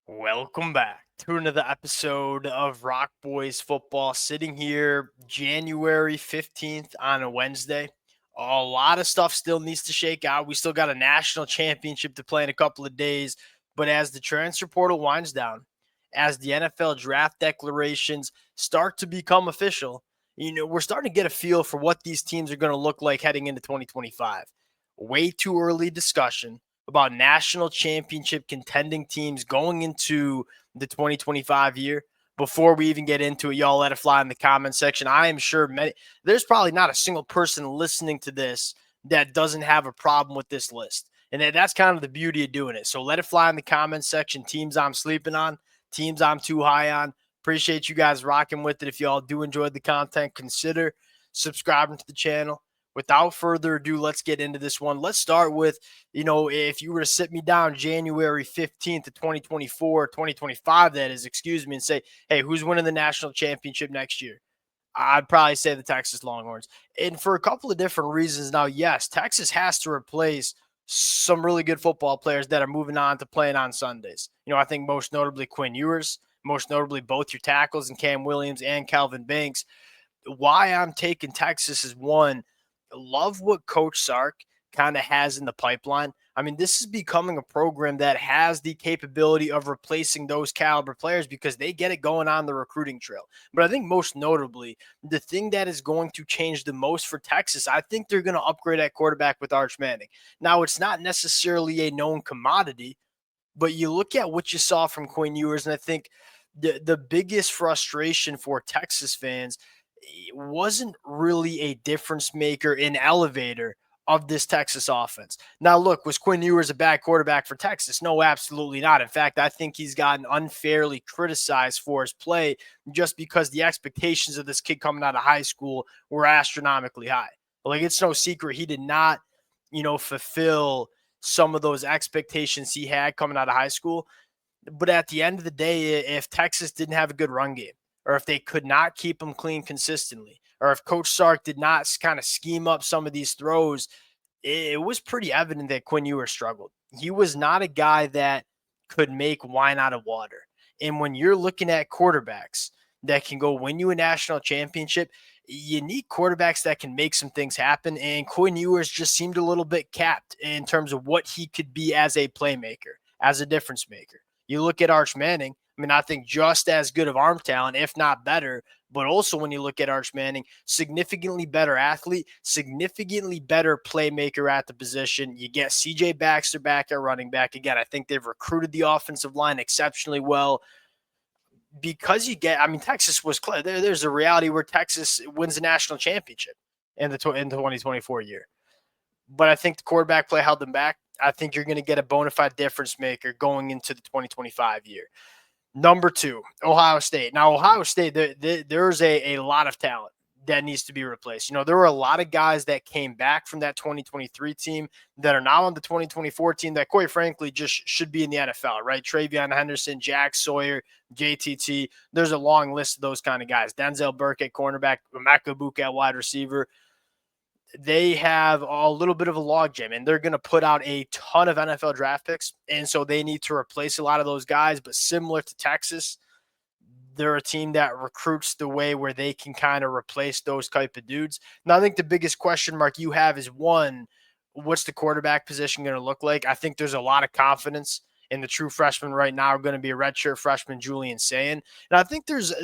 Welcome back to another episode of Rock Boys Football. Sitting here January 15th on a Wednesday. A lot of stuff still needs to shake out. We still got a national championship to play in a couple of days. But as the transfer portal winds down, as the NFL draft declarations start to become official, we're starting to get a feel for what these teams are going to look like heading into 2025. Way too early discussion about national championship contending teams going into the 2025 year. Before we even get into it, y'all let it fly in the comment section. I am sure there's probably not a single person listening to this that doesn't have a problem with this list. And that's kind of the beauty of doing it. So let it fly in the comment section. Teams I'm sleeping on, teams I'm too high on. Appreciate you guys rocking with it. If y'all do enjoy the content, consider subscribing to the channel. Without further ado, let's get into this one. Let's start with, if you were to sit me down January 15th of 2024, 2025, that is, excuse me, and say, hey, who's winning the national championship next year? I'd probably say the Texas Longhorns. And for a couple of different reasons. Now, yes, Texas has to replace some really good football players that are moving on to playing on Sundays. I think most notably Quinn Ewers, most notably both your tackles and Cam Williams and Calvin Banks. Why I'm taking Texas is one, love what Coach Sark kind of has in the pipeline. I mean, this is becoming a program that has the capability of replacing those caliber players because they get it going on the recruiting trail. But I think most notably, the thing that is going to change the most for Texas, I think they're going to upgrade at quarterback with Arch Manning. Now, it's not necessarily a known commodity, but you look at what you saw from Quinn Ewers, and I think the biggest frustration for Texas fans wasn't really a difference maker, an elevator of this Texas offense. Now, look, was Quinn Ewers a bad quarterback for Texas? No, absolutely not. In fact, I think he's gotten unfairly criticized for his play just because the expectations of this kid coming out of high school were astronomically high. Like, it's no secret he did not, fulfill some of those expectations he had coming out of high school. But at the end of the day, if Texas didn't have a good run game, or if they could not keep them clean consistently, or if Coach Sark did not kind of scheme up some of these throws, it was pretty evident that Quinn Ewers struggled. He was not a guy that could make wine out of water. And when you're looking at quarterbacks that can go win you a national championship, you need quarterbacks that can make some things happen. And Quinn Ewers just seemed a little bit capped in terms of what he could be as a playmaker, as a difference maker. You look at Arch Manning. I mean, I think just as good of arm talent, if not better. But also, when you look at Arch Manning, significantly better athlete, significantly better playmaker at the position. You get CJ Baxter back at running back. Again, I think they've recruited the offensive line exceptionally well because Texas was clear. There's a reality where Texas wins the national championship in the 2024 year. But I think the quarterback play held them back. I think you're going to get a bona fide difference maker going into the 2025 year. Number two, Ohio State. Now, Ohio State, there's a lot of talent that needs to be replaced. There were a lot of guys that came back from that 2023 team that are now on the 2024 team that, quite frankly, just should be in the NFL, right? Travion Henderson, Jack Sawyer, JTT. There's a long list of those kind of guys. Denzel Burke at cornerback, Emeka Buka at wide receiver. They have a little bit of a logjam, and they're going to put out a ton of NFL draft picks, and so they need to replace a lot of those guys. But similar to Texas, they're a team that recruits the way where they can kind of replace those type of dudes. Now, I think the biggest question mark you have is, one, what's the quarterback position going to look like? I think there's a lot of confidence in the true freshman right now are going to be a redshirt freshman, Julian Sayin. And I think there's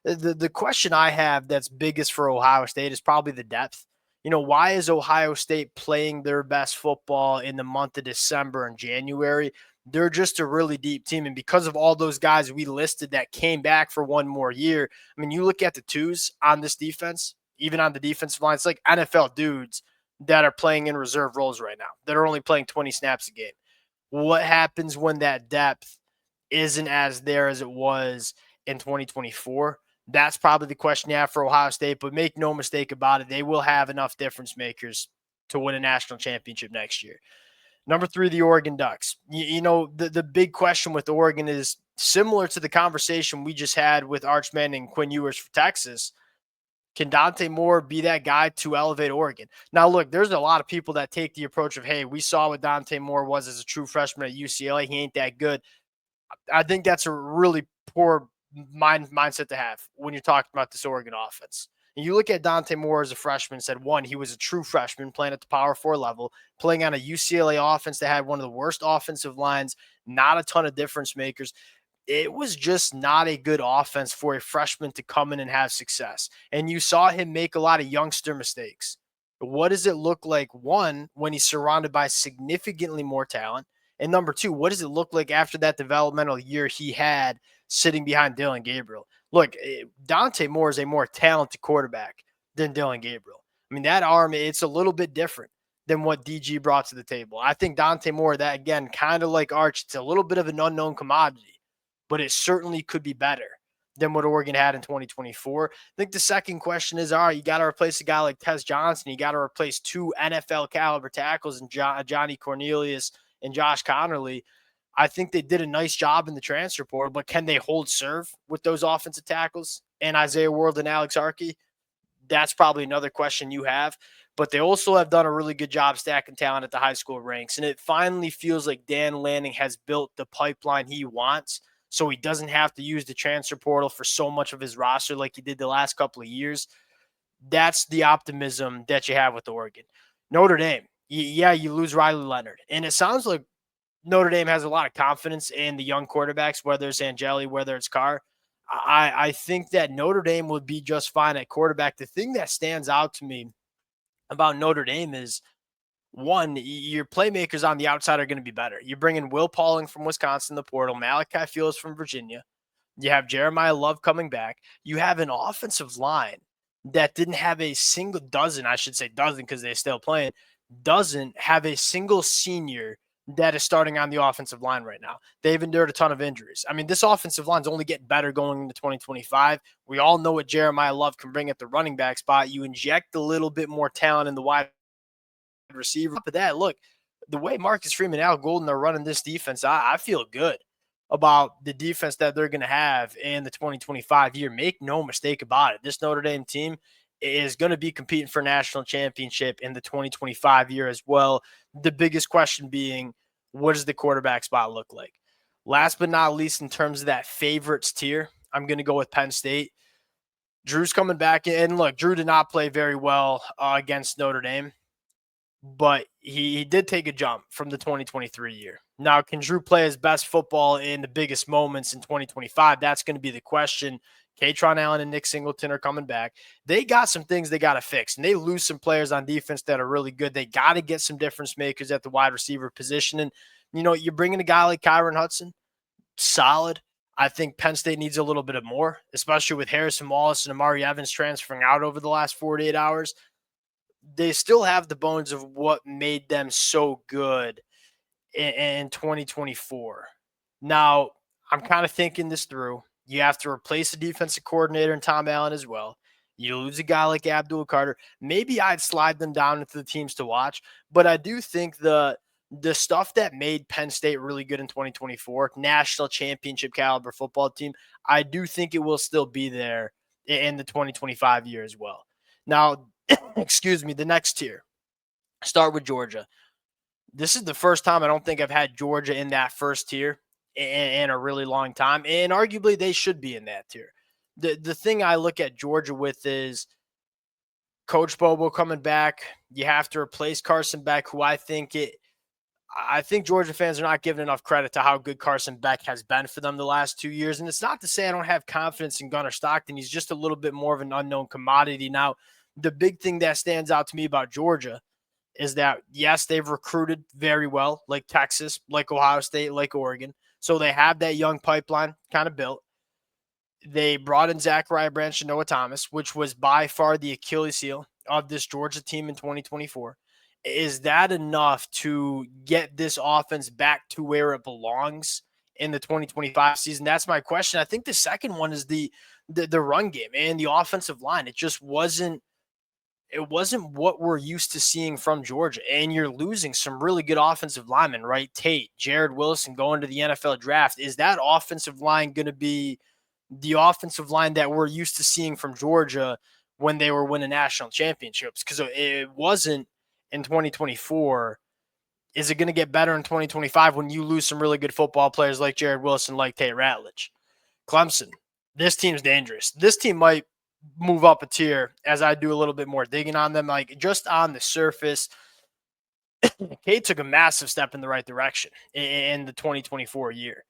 the question I have that's biggest for Ohio State is probably the depth. Why is Ohio State playing their best football in the month of December and January? They're just a really deep team. And because of all those guys we listed that came back for one more year, I mean, you look at the twos on this defense, even on the defensive line, it's like NFL dudes that are playing in reserve roles right now that are only playing 20 snaps a game. What happens when that depth isn't as there as it was in 2024? That's probably the question you have for Ohio State, but make no mistake about it, they will have enough difference makers to win a national championship next year. Number three, the Oregon Ducks. The big question with Oregon is similar to the conversation we just had with Arch Manning and Quinn Ewers for Texas. Can Dante Moore be that guy to elevate Oregon? Now, look, there's a lot of people that take the approach of, hey, we saw what Dante Moore was as a true freshman at UCLA. He ain't that good. I think that's a really poor mindset to have when you're talking about this Oregon offense. And you look at Dante Moore as a freshman, said one, he was a true freshman playing at the Power 4 level, playing on a UCLA offense that had one of the worst offensive lines, not a ton of difference makers. It was just not a good offense for a freshman to come in and have success. And you saw him make a lot of youngster mistakes. What does it look like, one, when he's surrounded by significantly more talent? And number two, what does it look like after that developmental year he had sitting behind Dylan Gabriel? Look, Dante Moore is a more talented quarterback than Dylan Gabriel. I mean, that arm, it's a little bit different than what DG brought to the table. I think Dante Moore, that again, kind of like Arch, it's a little bit of an unknown commodity, but it certainly could be better than what Oregon had in 2024. I think the second question is, all right, you got to replace a guy like Tez Johnson. You got to replace two NFL caliber tackles in Johnny Cornelius and Josh Connerly. I think they did a nice job in the transfer portal, but can they hold serve with those offensive tackles and Isaiah World and Alex Archie? That's probably another question you have. But they also have done a really good job stacking talent at the high school ranks. And it finally feels like Dan Lanning has built the pipeline he wants, so he doesn't have to use the transfer portal for so much of his roster like he did the last couple of years. That's the optimism that you have with Oregon. Notre Dame, you lose Riley Leonard. And it sounds like Notre Dame has a lot of confidence in the young quarterbacks, whether it's Angeli, whether it's Carr. I think that Notre Dame would be just fine at quarterback. The thing that stands out to me about Notre Dame is, one, your playmakers on the outside are going to be better. You're bringing Will Pauling from Wisconsin, the portal, Malachi Fields from Virginia. You have Jeremiah Love coming back. You have an offensive line that didn't have a single dozen, I should say dozen because they're still playing, doesn't have a single senior that is starting on the offensive line right now. They've endured a ton of injuries. I mean, this offensive line is only getting better going into 2025. We all know what Jeremiah Love can bring at the running back spot. You inject a little bit more talent in the wide receiver. But that, look, the way Marcus Freeman and Al Golden are running this defense, I feel good about the defense that they're going to have in the 2025 year. Make no mistake about it. This Notre Dame team is going to be competing for a national championship in the 2025 year as well. The biggest question being, what does the quarterback spot look like? Last but not least, in terms of that favorites tier, I'm going to go with Penn State. Drew's coming back. And look, Drew did not play very well against Notre Dame, but he did take a jump from the 2023 year. Now, can Drew play his best football in the biggest moments in 2025? That's going to be the question. Katron Allen and Nick Singleton are coming back. They got some things they got to fix, and they lose some players on defense that are really good. They got to get some difference makers at the wide receiver position. And, you're bringing a guy like Kyron Hudson, solid. I think Penn State needs a little bit of more, especially with Harrison Wallace and Amari Evans transferring out over the last 48 hours. They still have the bones of what made them so good in 2024. Now, I'm kind of thinking this through. You have to replace the defensive coordinator and Tom Allen as well. You lose a guy like Abdul Carter. Maybe I'd slide them down into the teams to watch, but I do think the stuff that made Penn State really good in 2024, national championship caliber football team, I do think it will still be there in the 2025 year as well. Now, excuse me, the next tier, start with Georgia. This is the first time I don't think I've had Georgia in that first tier in a really long time. And arguably they should be in that tier. The thing I look at Georgia with is Coach Bobo coming back. You have to replace Carson Beck, who I think Georgia fans are not giving enough credit to how good Carson Beck has been for them the last 2 years. And it's not to say I don't have confidence in Gunnar Stockton. He's just a little bit more of an unknown commodity. Now, the big thing that stands out to me about Georgia is that, yes, they've recruited very well, like Texas, like Ohio State, like Oregon. So they have that young pipeline kind of built. They brought in Zachariah Branch and Noah Thomas, which was by far the Achilles heel of this Georgia team in 2024. Is that enough to get this offense back to where it belongs in the 2025 season? That's my question. I think the second one is the run game and the offensive line. It just wasn't what we're used to seeing from Georgia. And you're losing some really good offensive linemen, right? Tate, Jared Wilson going to the NFL draft. Is that offensive line going to be the offensive line that we're used to seeing from Georgia when they were winning national championships? Because it wasn't in 2024. Is it going to get better in 2025 when you lose some really good football players like Jared Wilson, like Tate Ratledge? Clemson, this team's dangerous. This team might move up a tier as I do a little bit more digging on them. Like, just on the surface, Kate took a massive step in the right direction in the 2024 year.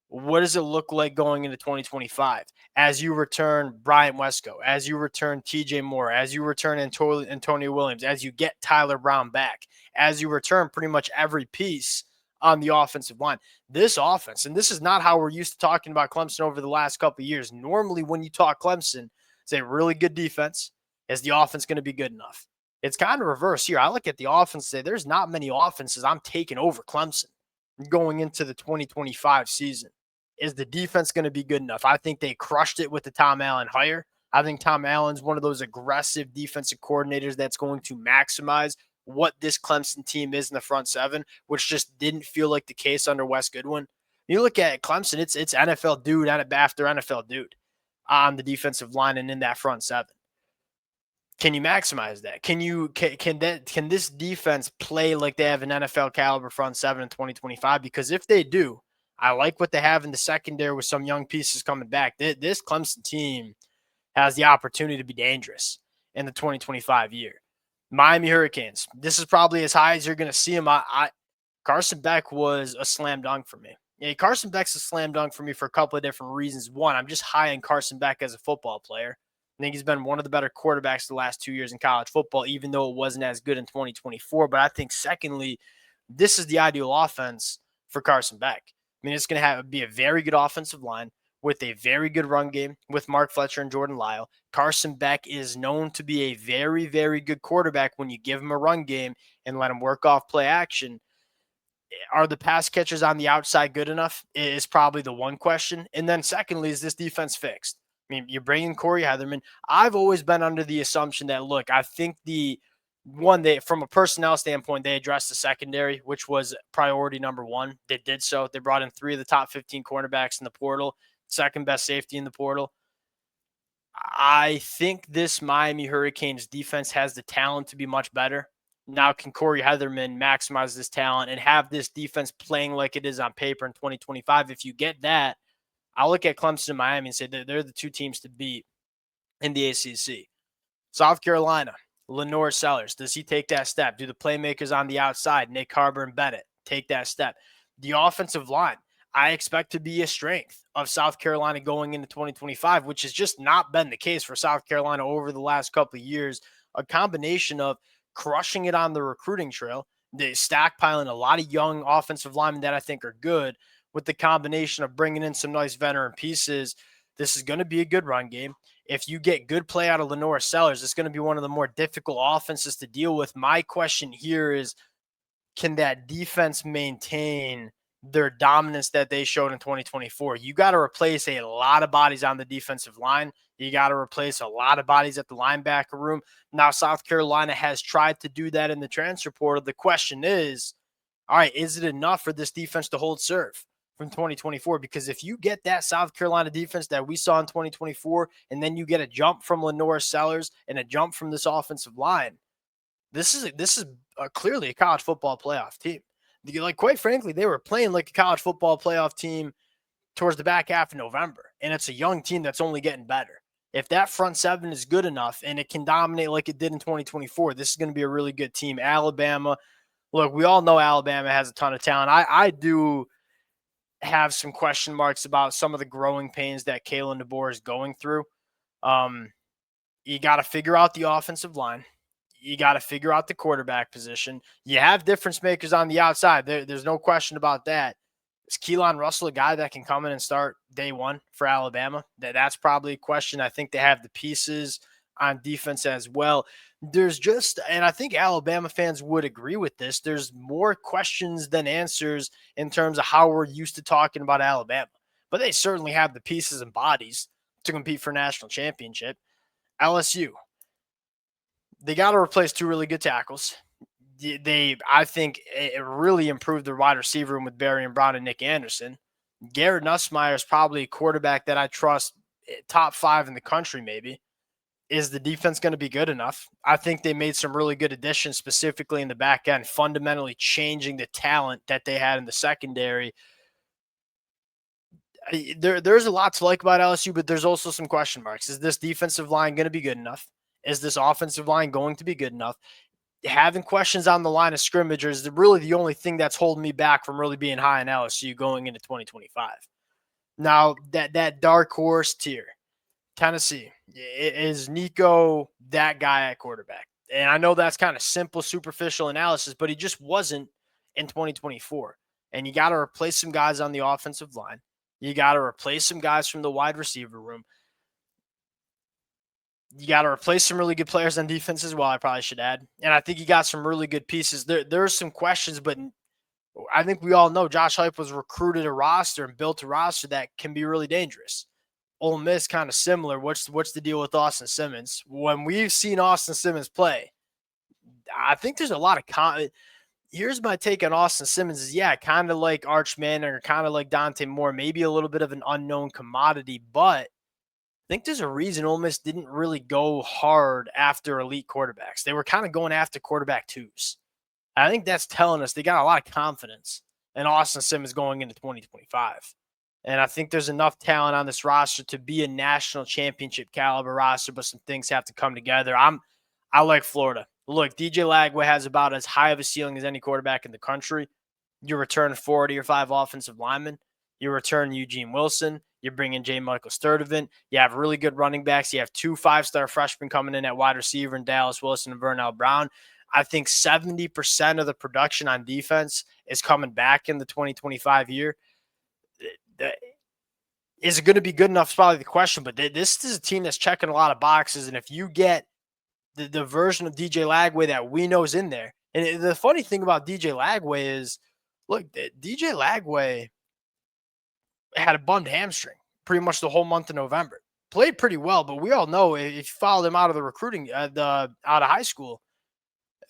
What does it look like going into 2025 as you return Bryant Wesco, as you return TJ Moore, as you return Antonio Williams, as you get Tyler Brown back, as you return pretty much every piece on the offensive line? This offense, and this is not how we're used to talking about Clemson over the last couple of years. Normally, when you talk Clemson, it's a really good defense. Is the offense going to be good enough? It's kind of reverse here. I look at the offense and say there's not many offenses I'm taking over Clemson going into the 2025 season. Is the defense going to be good enough? I think they crushed it with the Tom Allen hire. I think Tom Allen's one of those aggressive defensive coordinators that's going to maximize what this Clemson team is in the front seven, which just didn't feel like the case under Wes Goodwin. You look at Clemson, it's NFL dude after NFL dude on the defensive line and in that front seven. Can you maximize that? Can this defense play like they have an NFL caliber front seven in 2025? Because if they do, I like what they have in the secondary with some young pieces coming back. This Clemson team has the opportunity to be dangerous in the 2025 year. Miami Hurricanes. This is probably as high as you're going to see them. Carson Beck was a slam dunk for me. Yeah, Carson Beck's a slam dunk for me for a couple of different reasons. One, I'm just high on Carson Beck as a football player. I think he's been one of the better quarterbacks the last 2 years in college football, even though it wasn't as good in 2024. But I think, secondly, this is the ideal offense for Carson Beck. I mean, it's going to be a very good offensive line with a very good run game with Mark Fletcher and Jordan Lyle. Carson Beck is known to be a very, very good quarterback when you give him a run game and let him work off play action. Are the pass catchers on the outside good enough is probably the one question. And then secondly, is this defense fixed? I mean, you're bringing Corey Heatherman. I've always been under the assumption that, look, I think from a personnel standpoint, they addressed the secondary, which was priority number one. They did so. They brought in 3 of the top 15 cornerbacks in the portal, second best safety in the portal. I think this Miami Hurricanes defense has the talent to be much better. Now, can Corey Heatherman maximize this talent and have this defense playing like it is on paper in 2025? If you get that, I'll look at Clemson and Miami and say they're the 2 teams to beat in the ACC. South Carolina, Lenore Sellers, does he take that step? Do the playmakers on the outside, Nick Harbor and Bennett, take that step? The offensive line, I expect to be a strength of South Carolina going into 2025, which has just not been the case for South Carolina over the last couple of years. A combination of crushing it on the recruiting trail, they stockpiling a lot of young offensive linemen that I think are good, with the combination of bringing in some nice veteran pieces. This is going to be a good run game. If you get good play out of Lenore Sellers, it's going to be one of the more difficult offenses to deal with. My question here is, can that defense maintain their dominance that they showed in 2024? You got to replace a lot of bodies on the defensive line. You got to replace a lot of bodies at the linebacker room. Now, South Carolina has tried to do that in the transfer portal. The question is, all right, is it enough for this defense to hold serve from 2024? Because if you get that South Carolina defense that we saw in 2024, and then you get a jump from Lenore Sellers and a jump from this offensive line, this is clearly a college football playoff team. Like, quite frankly, they were playing like a college football playoff team towards the back half of November, and it's a young team that's only getting better. If that front seven is good enough and it can dominate like it did in 2024, this is going to be a really good team. Alabama, look, we all know Alabama has a ton of talent. I do have some question marks about some of the growing pains that Kalen DeBoer is going through. You got to figure out the offensive line. You got to figure out the quarterback position. You have difference makers on the outside. There's no question about that. Is Keelan Russell a guy that can come in and start day one for Alabama? That's probably a question. I think they have the pieces on defense as well. There's just, and I think Alabama fans would agree with this, there's more questions than answers in terms of how we're used to talking about Alabama. But they certainly have the pieces and bodies to compete for a national championship. LSU, they got to replace 2 really good tackles. I think it really improved their wide receiver room with Barry and Brown and Nick Anderson. Garrett Nussmeier is probably a quarterback that I trust top 5 in the country, maybe. Is the defense going to be good enough? I think they made some really good additions, specifically in the back end, fundamentally changing the talent that they had in the secondary. There's a lot to like about LSU, but there's also some question marks. Is this defensive line going to be good enough? Is this offensive line going to be good enough? Having questions on the line of scrimmage is really the only thing that's holding me back from really being high in LSU going into 2025. Now, that dark horse tier, Tennessee, is Nico that guy at quarterback? And I know that's kind of simple, superficial analysis, but he just wasn't in 2024. And you got to replace some guys on the offensive line. You got to replace some guys from the wide receiver room. You got to replace some really good players on defense as well, I probably should add. And I think you got some really good pieces. There are some questions, but I think we all know Josh Heupel was recruited a roster and built a roster that can be really dangerous. Ole Miss kind of similar. What's the deal with Austin Simmons? When we've seen Austin Simmons play, I think there's a lot of here's my take on Austin Simmons is, yeah, kind of like Arch Manning or kind of like Dante Moore, maybe a little bit of an unknown commodity, but I think there's a reason Ole Miss didn't really go hard after elite quarterbacks. They were kind of going after quarterback twos. I think that's telling us they got a lot of confidence in Austin Simmons going into 2025. And I think there's enough talent on this roster to be a national championship caliber roster, but some things have to come together. I like Florida. Look, DJ Lagway has about as high of a ceiling as any quarterback in the country. You return 4 or 5 offensive linemen. You return Eugene Wilson. You bring in J. Michael Sturdivant. You have really good running backs. You have 2 5-star freshmen coming in at wide receiver in Dallas Wilson and Vernell Brown. I think 70% of the production on defense is coming back in the 2025 year. Is it going to be good enough is probably the question, but this is a team that's checking a lot of boxes, and if you get the version of DJ Lagway that we know is in there, and the funny thing about DJ Lagway is, look, DJ Lagway had a bummed hamstring pretty much the whole month of November. Played pretty well, but we all know if you followed him out of the recruiting, out of high school,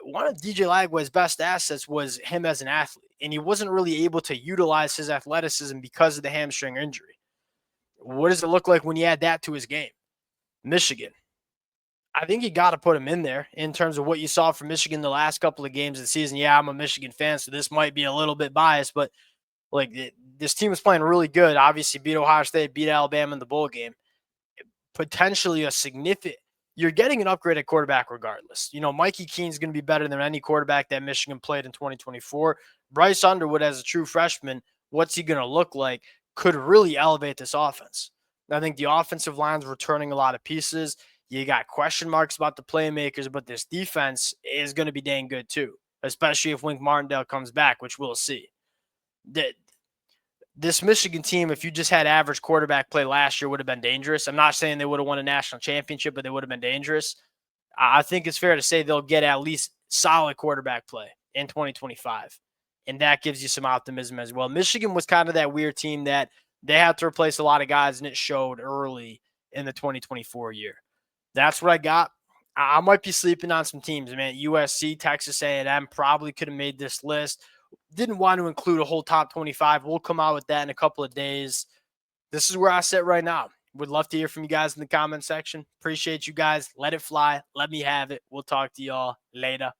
one of DJ Lagway's best assets was him as an athlete, and he wasn't really able to utilize his athleticism because of the hamstring injury. What does it look like when you add that to his game? Michigan. I think you got to put him in there in terms of what you saw from Michigan the last couple of games of the season. Yeah, I'm a Michigan fan, so this might be a little bit biased, but this team was playing really good. Obviously, beat Ohio State, beat Alabama in the bowl game. Potentially a significant. You're getting an upgrade at quarterback regardless. Mikey Keene's going to be better than any quarterback that Michigan played in 2024. Bryce Underwood as a true freshman, what's he going to look like? Could really elevate this offense. I think the offensive line's returning a lot of pieces. You got question marks about the playmakers, but this defense is going to be dang good too, especially if Wink Martindale comes back, which we'll see. This Michigan team, if you just had average quarterback play last year, would have been dangerous. I'm not saying they would have won a national championship, but they would have been dangerous. I think it's fair to say they'll get at least solid quarterback play in 2025. And that gives you some optimism as well. Michigan was kind of that weird team that they had to replace a lot of guys, and it showed early in the 2024 year. That's what I got. I might be sleeping on some teams, man. USC, Texas A&M probably could have made this list. Didn't want to include a whole top 25. We'll come out with that in a couple of days. This is where I sit right now. Would love to hear from you guys in the comment section. Appreciate you guys. Let it fly. Let me have it. We'll talk to y'all later.